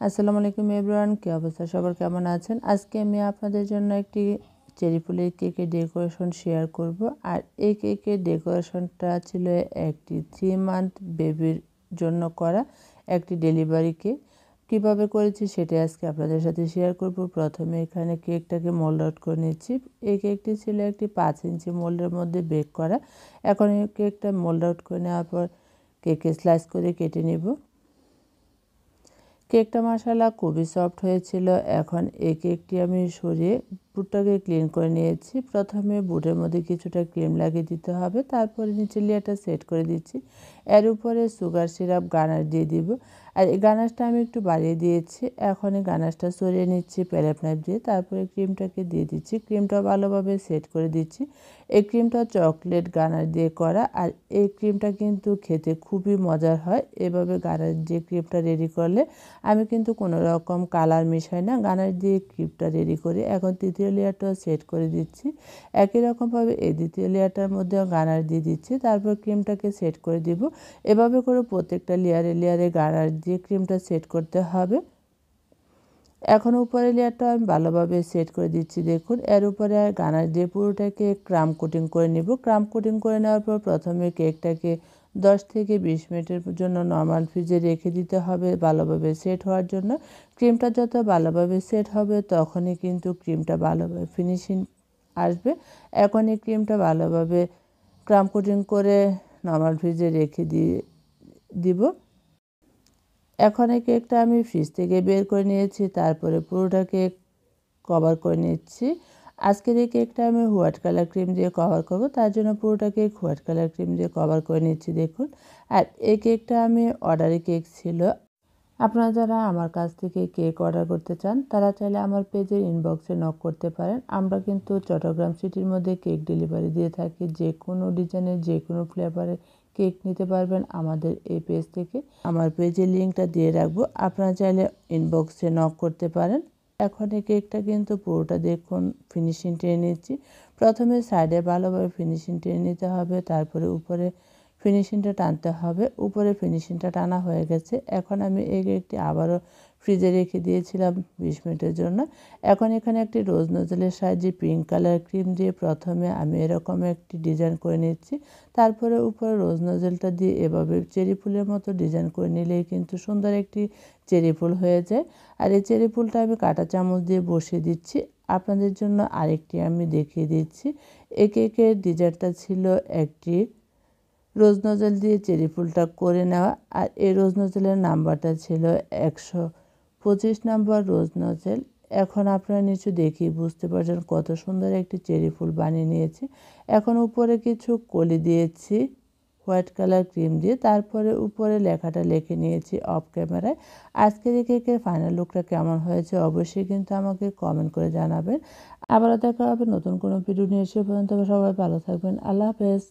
আসসালামু আলাইকুম এভরিওয়ান, কি অবস্থা সবার, কেমন আছেন? আজকে আমি আপনাদের জন্য একটি চেরি ফুলের কেকের ডেকোরেশন শেয়ার করব। আর এই কেকের ডেকোরেশনটা ছিল একটি 3 মান্থ বেবির জন্য করা একটি ডেলিভারি কেক। কীভাবে করেছি সেটাই আজকে আপনাদের সাথে শেয়ার করব। প্রথমে এখানে কেকটাকে মোল্ড আউট করে নিচ্ছি। এই কেকটি ছিল একটি 5 ইঞ্চি মোল্ডের মধ্যে বেক করা। এখন এই কেকটা মোল্ড আউট করে নেওয়ার পর কেকে স্লাইস করে কেটে নেব। কেকটা মাশাআল্লাহ খুবই সফট হয়েছিল। এখন এই কেকটি আমি সরিয়ে বুটটাকে ক্লিন করে নিয়েছি। প্রথমে বুটের মধ্যে কিছুটা ক্রিম লাগিয়ে দিতে হবে, তারপরে নিচে লেয়ারটা সেট করে দিচ্ছি। এর উপরে সুগার সিরাপ গানাশ দিয়ে দিব। আর এই গানাশটা আমি একটু বাড়িয়ে দিয়েছি। এখন এই গানাশটা সরিয়ে নিচ্ছি প্যালেট নাইফ দিয়ে, তারপরে ক্রিমটাকে দিয়ে দিচ্ছি। ক্রিমটা ভালোভাবে সেট করে দিচ্ছি। এই ক্রিমটা চকলেট গানাশ দিয়ে করা, আর এই ক্রিমটা কিন্তু খেতে খুবই মজার হয়। এভাবে গানাশ দিয়ে ক্রিমটা রেডি করলে আমি কিন্তু কোনো রকম কালার মিশাই না, গানাশ দিয়ে ক্রিমটা রেডি করি। এখন তৃতীয় লেয়ারটাও সেট করে দিচ্ছি। একই রকমভাবে এই দ্বিতীয় লেয়ারটার মধ্যেও গানাশ দিয়ে দিচ্ছি, তারপর ক্রিমটাকে সেট করে দিব। এভাবে করে প্রত্যেকটা লেয়ারে গানাশ দিয়ে ক্রিমটা সেট করতে হবে। এখন উপরের লেয়ারটা আমি ভালোভাবে সেট করে দিচ্ছি। দেখুন, এর উপরে গানাশ দিয়ে পুরোটাকে ক্রাম কোটিং করে নিব। ক্রাম কোটিং করে নেওয়ার পর প্রথমে কেকটাকে 10 থেকে 20 মিনিটের জন্য নর্মাল ফ্রিজে রেখে দিতে হবে ভালোভাবে সেট হওয়ার জন্য। ক্রিমটা যত ভালোভাবে সেট হবে তখনই কিন্তু ক্রিমটা ভালোভাবে ফিনিশিং আসবে। এখন এই ক্রিমটা ভালোভাবে ক্রাম কোটিং করে নর্মাল ফ্রিজে রেখে দিব। এখন এই কেকটা আমি ফ্রিজ থেকে বের করে নিয়েছি, তারপরে পুরোটা কেক কভার করে নিচ্ছি। আজকের এই কেকটা আমি হোয়াইট কালার ক্রিম দিয়ে কভার করব, তার জন্য পুরোটা কেক হোয়াইট কালার ক্রিম দিয়ে কভার করে নিচ্ছি। দেখুন, আর এই কেকটা আমি অর্ডারি কেক ছিল। আপনারা যারা আমার কাছ থেকে কেক অর্ডার করতে চান তারা চাইলে আমার পেজের ইনবক্সে নক করতে পারেন। আমরা কিন্তু চট্টগ্রাম সিটির মধ্যে কেক ডেলিভারি দিয়ে থাকি। যে কোনো ডিজাইনের যে কোনো ফ্লেভারের কেক নিতে পারবেন আমাদের এই পেজ থেকে। আমার পেজের লিঙ্কটা দিয়ে রাখবো, আপনারা চাইলে ইনবক্সে নক করতে পারেন। এখন এই কেকটা কিন্তু পুরোটা দেখুন ফিনিশিং টেনে নিচ্ছি। প্রথমে সাইডে ভালোভাবে ফিনিশিং টেনে নিতে হবে, তারপরে উপরে ফিনিশিংটা টানতে হবে। উপরে ফিনিশিংটা টানা হয়ে গেছে। এখন আমি এই কেকটি আবারও ফ্রিজে রেখে দিয়েছিলাম 20 মিনিটের জন্য। এখন এখানে একটি রোজ নোজেলের সাহায্যে পিঙ্ক কালার ক্রিম দিয়ে প্রথমে আমি এরকম একটি ডিজাইন করে নিচ্ছি। তারপরে উপরে রোজ নোজেলটা দিয়ে এভাবে চেরি ফুলের মতো ডিজাইন করে নিলেই কিন্তু সুন্দর একটি চেরি ফুল হয়ে যায়। আর এই চেরি ফুলটা আমি কাঁটা চামচ দিয়ে বসিয়ে দিচ্ছি। আপনাদের জন্য আরেকটি আমি দেখিয়ে দিচ্ছি। এই কেকের ডিজাইনটা ছিল একটি রোজ নোজেল দিয়ে চেরি ফুলটা করে নেওয়া, আর এই রোজ নোজেলের নাম্বারটা ছিল 125 নাম্বার রোজ নোজেল। এখন আপনারা নিচে দেখেই বুঝতে পারছেন কত সুন্দর একটি চেরি ফুল বানিয়ে নিয়েছি। এখন উপরে কিছু কলি দিয়েছি হোয়াইট কালার ক্রিম দিয়ে, তারপরে উপরে লেখাটা লিখে নিয়েছি অফ ক্যামেরায়। আজকের এই কেকের ফাইনাল লুকটা কেমন হয়েছে অবশ্যই কিন্তু আমাকে কমেন্ট করে জানাবেন। আবারও দেখা হবে নতুন কোনো ভিডিও নিয়ে। সে পর্যন্ত সবাই ভালো থাকবেন। আল্লাহ হাফেজ।